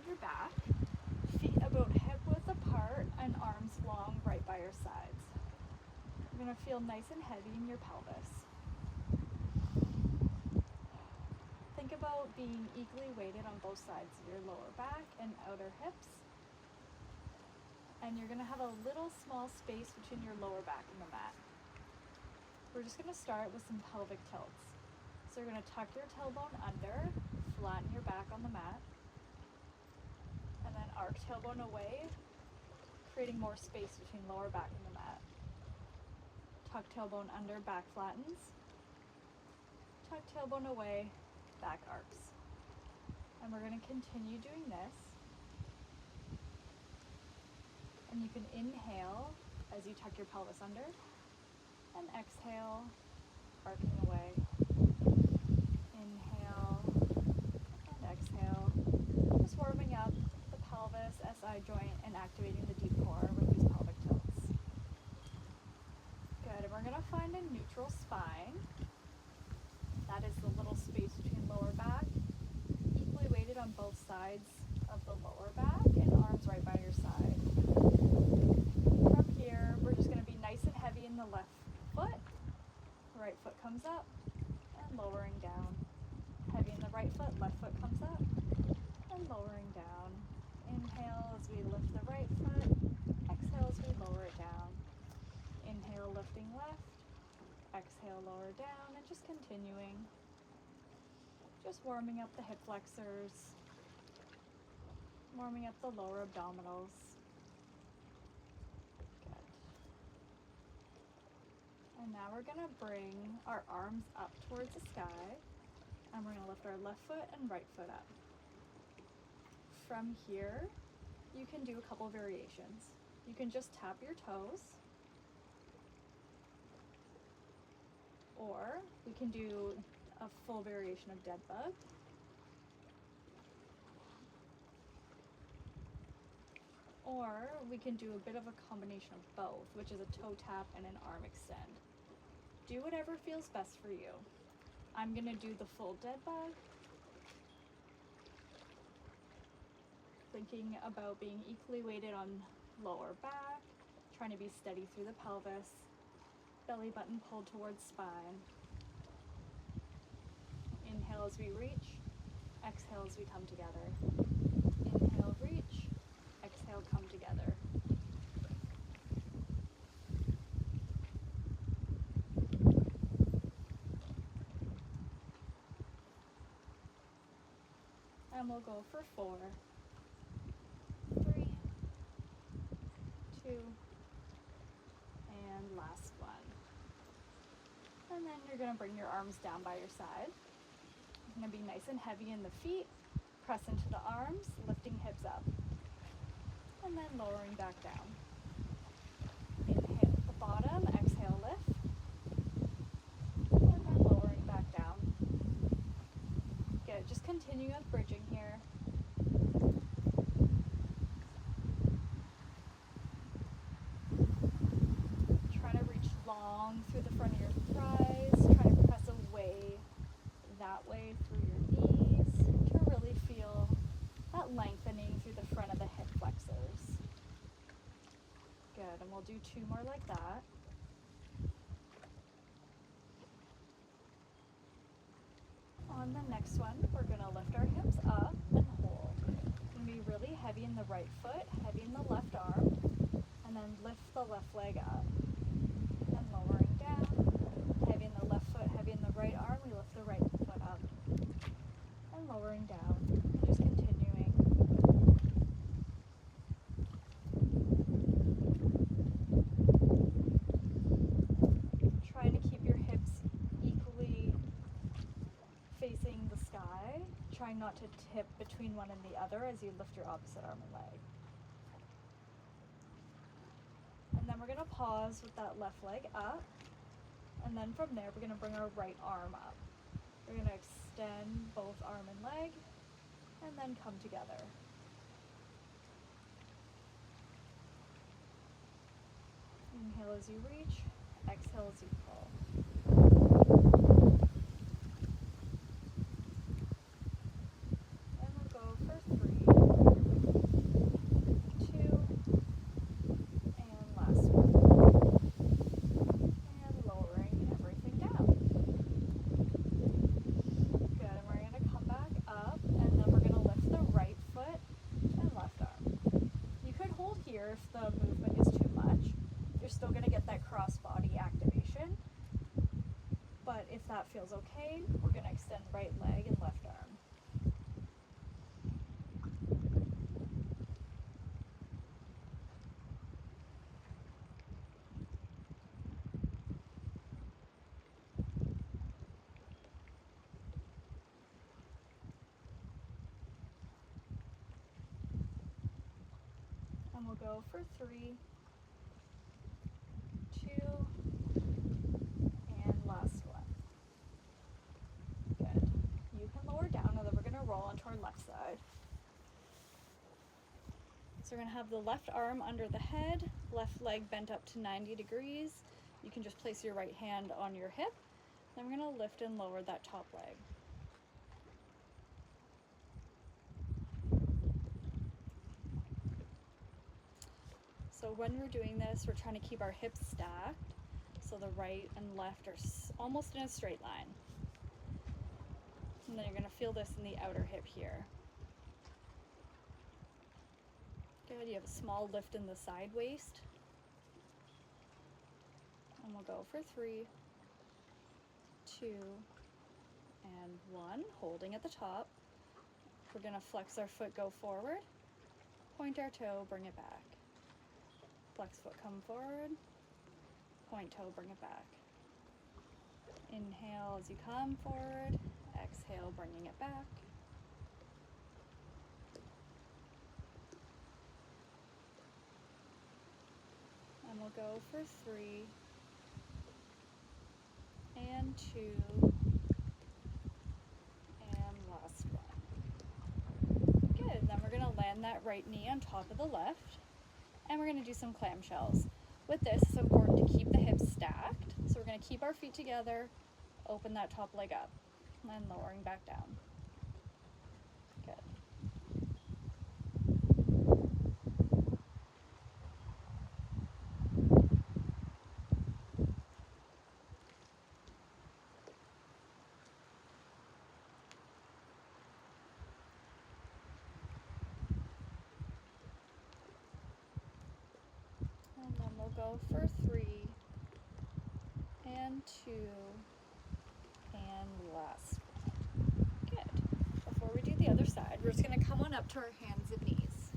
your back, feet about hip width apart and arms long right by your sides. You're going to feel nice and heavy in your pelvis. Think about being equally weighted on both sides of your lower back and outer hips. And you're going to have a little small space between your lower back and the mat. We're just going to start with some pelvic tilts. So you're going to tuck your tailbone under, flatten your back on the mat, and then arc tailbone away, creating more space between lower back and the mat. Tuck tailbone under, back flattens. Tuck tailbone away, back arcs. And we're going to continue doing this. And you can inhale as you tuck your pelvis under, and exhale, arcing away. Inhale and exhale. Just warming up the pelvis, SI joint, and activating the deep core with these pelvic tilts. Good, and we're going to find a neutral spine. That is the little space between lower back, equally weighted on both sides of the lower back, and arms right by your side. From here, we're just going to be nice and heavy in the left foot. The right foot comes up and lowering down. Heavy in the right foot, left foot comes up and lowering down. Inhale as we lift the right foot. Exhale as we lower it down. Inhale, lifting left. Exhale, lower down, and just continuing. Just warming up the hip flexors. Warming up the lower abdominals. And now we're going to bring our arms up towards the sky, and we're going to lift our left foot and right foot up. From here, you can do a couple variations. You can just tap your toes, or we can do a full variation of dead bug. Or we can do a bit of a combination of both, which is a toe tap and an arm extend. Do whatever feels best for you. I'm going to do the full dead bug. Thinking about being equally weighted on lower back, trying to be steady through the pelvis, belly button pulled towards spine. Inhale as we reach, exhale as we come together. Inhale, reach, exhale, come together. And we'll go for 4, 3, 2, and last one. And then you're going to bring your arms down by your side. You're going to be nice and heavy in the feet. Press into the arms, lifting hips up. And then lowering back down. Inhale at the bottom, exhale, lift. And then lowering back down. Good, just continue with bridging here. Try to reach long through the front of your thighs. Try to press away that way through your knees to really feel that lengthening through the front of the hip flexors. Good, and we'll do 2 more like that. On the next one, we're going to lift our hips up and hold. We're going to be really heavy in the right foot, heavy in the left arm, and then lift the left leg up. And lowering down, heavy in the left foot, heavy in the right arm, we lift the right foot up. And lowering down, and just continuing. Trying to keep your hips equally facing the sky, trying not to tip between one and the other as you lift your opposite arm and leg. And then we're going to pause with that left leg up, and then from there we're going to bring our right arm up. We're going to extend both arm and leg, and then come together. Inhale as you reach, exhale as you pull. And we'll go for 3, but if that feels okay, we're going to extend right leg and left arm. And we'll go for 3, 2, and last one. Good. You can lower down, and then we're going to roll onto our left side. So we're going to have the left arm under the head, left leg bent up to 90 degrees. You can just place your right hand on your hip. Then we're going to lift and lower that top leg. So when we're doing this, we're trying to keep our hips stacked, so the right and left are almost in a straight line. And then you're going to feel this in the outer hip here. Good, you have a small lift in the side waist. And we'll go for 3, 2, and 1, holding at the top. We're going to flex our foot, go forward, point our toe, bring it back. Flex foot, come forward, point toe, bring it back. Inhale as you come forward, exhale, bringing it back. And we'll go for 3, and 2, and last one. Good, then we're gonna land that right knee on top of the left, and we're gonna do some clamshells. With this, it's important to keep the hips stacked. So we're gonna keep our feet together, open that top leg up, and lowering back down. Good. And then we'll go for 3, and 2, and last one. Good. Before we do the other side, we're just going to come on up to our hands and knees.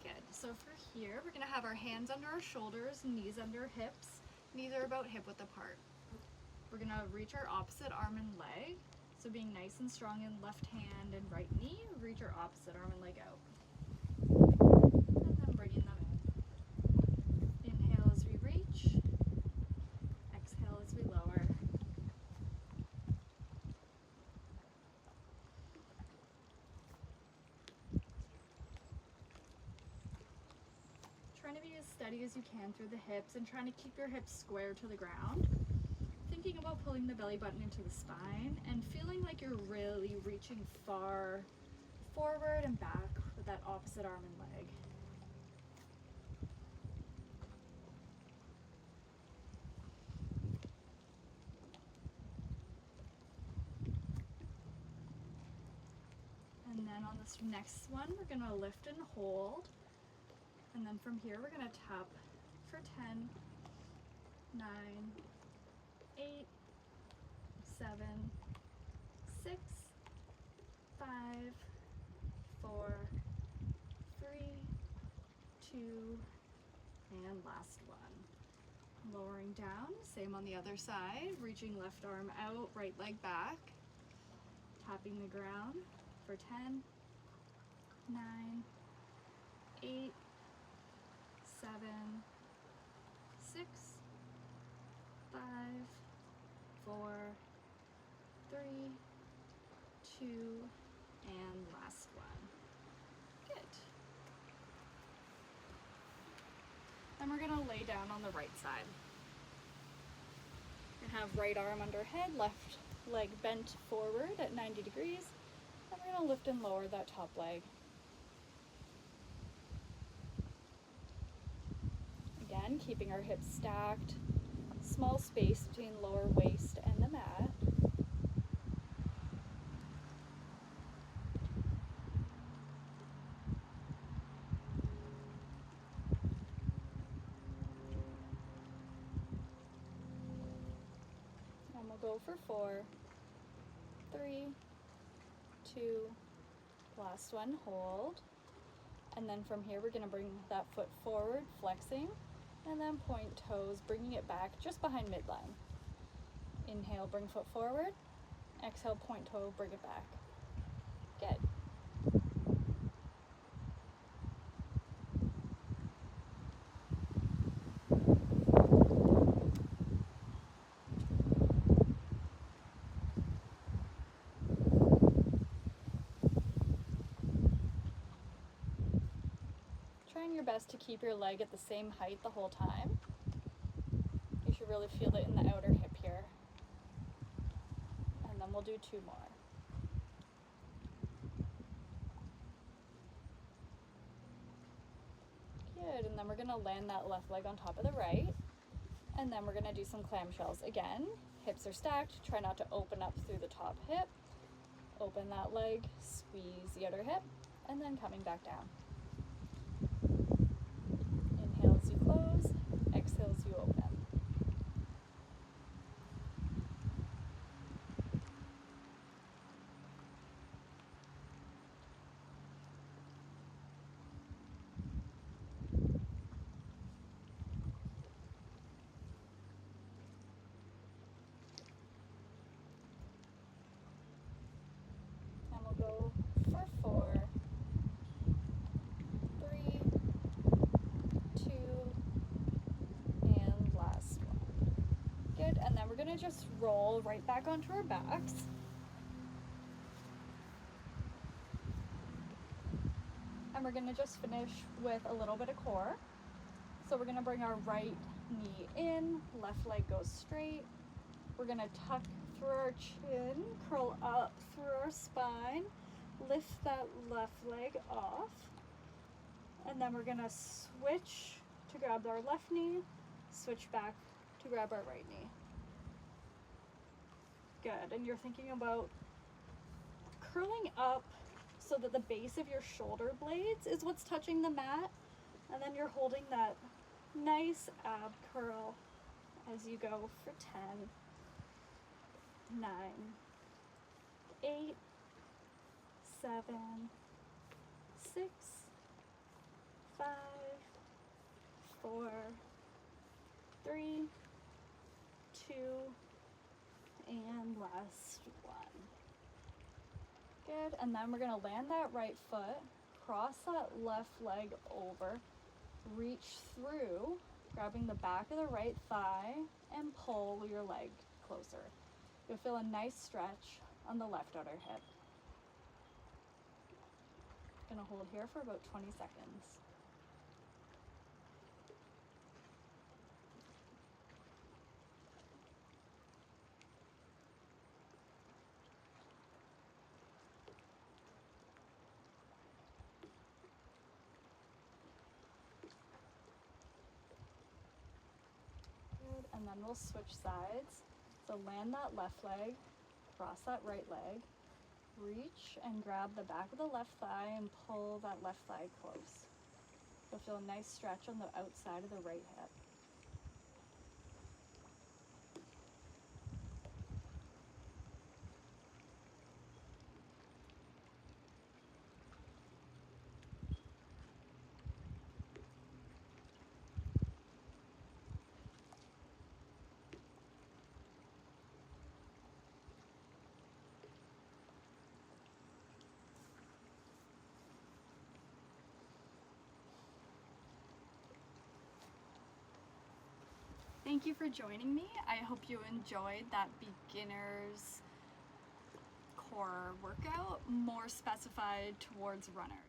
Good. So for here, we're going to have our hands under our shoulders, knees under our hips. Knees are about hip width apart. We're going to reach our opposite arm and leg. So being nice and strong in left hand and right knee, reach our opposite arm and leg out. And then bringing them in. Inhale as we reach. Exhale as we lower. Trying to be as steady as you can through the hips and trying to keep your hips square to the ground. Thinking about pulling the belly button into the spine and feeling like you're really reaching far forward and back with that opposite arm and leg. And then on this next one, we're going to lift and hold. And then from here, we're going to tap for 10, 9, 8, 7, 6, 5, 4, 3, 2, and last one. Lowering down, same on the other side, reaching left arm out, right leg back, tapping the ground for 10, 9, 8, 7, 6, 5, 4, 3, 2, and last one. Good. Then we're going to lay down on the right side. We're going to have right arm under head, left leg bent forward at 90 degrees. And we're going to lift and lower that top leg. Again, keeping our hips stacked. Small space between lower waist and the mat. we'll go for 4, 3, 2, last one, hold. And then from here, we're gonna bring that foot forward, flexing, and then point toes, bringing it back just behind midline. Inhale, bring foot forward. Exhale, point toe, bring it back. Good. Trying your best to keep your leg at the same height the whole time. You should really feel it in the outer hip here. And then we'll do 2 more. Good, and then we're gonna land that left leg on top of the right. And then we're gonna do some clamshells. Again, hips are stacked, try not to open up through the top hip. Open that leg, squeeze the outer hip, and then coming back down. Inhale as you close, exhale as you open. And we'll go for 4, 3, 2, and last one. Good, and then we're gonna just roll right back onto our backs. And we're gonna just finish with a little bit of core. So we're gonna bring our right knee in, left leg goes straight. We're gonna tuck through our chin, curl up through our spine, lift that left leg off, and then we're gonna switch to grab our left knee, switch back to grab our right knee. Good, and you're thinking about curling up so that the base of your shoulder blades is what's touching the mat, and then you're holding that nice ab curl as you go for 10, 9, 8, 7, 6, 5, 4, 3, 2, and last one. Good, and then we're gonna land that right foot, cross that left leg over, reach through, grabbing the back of the right thigh, and pull your leg closer. You'll feel a nice stretch on the left outer hip. Gonna hold here for about 20 seconds. Good, and then we'll switch sides. So land that left leg, cross that right leg, reach and grab the back of the left thigh and pull that left thigh close. You'll feel a nice stretch on the outside of the right hip. Thank you for joining me. I hope you enjoyed that beginner's core workout, more specified towards runners.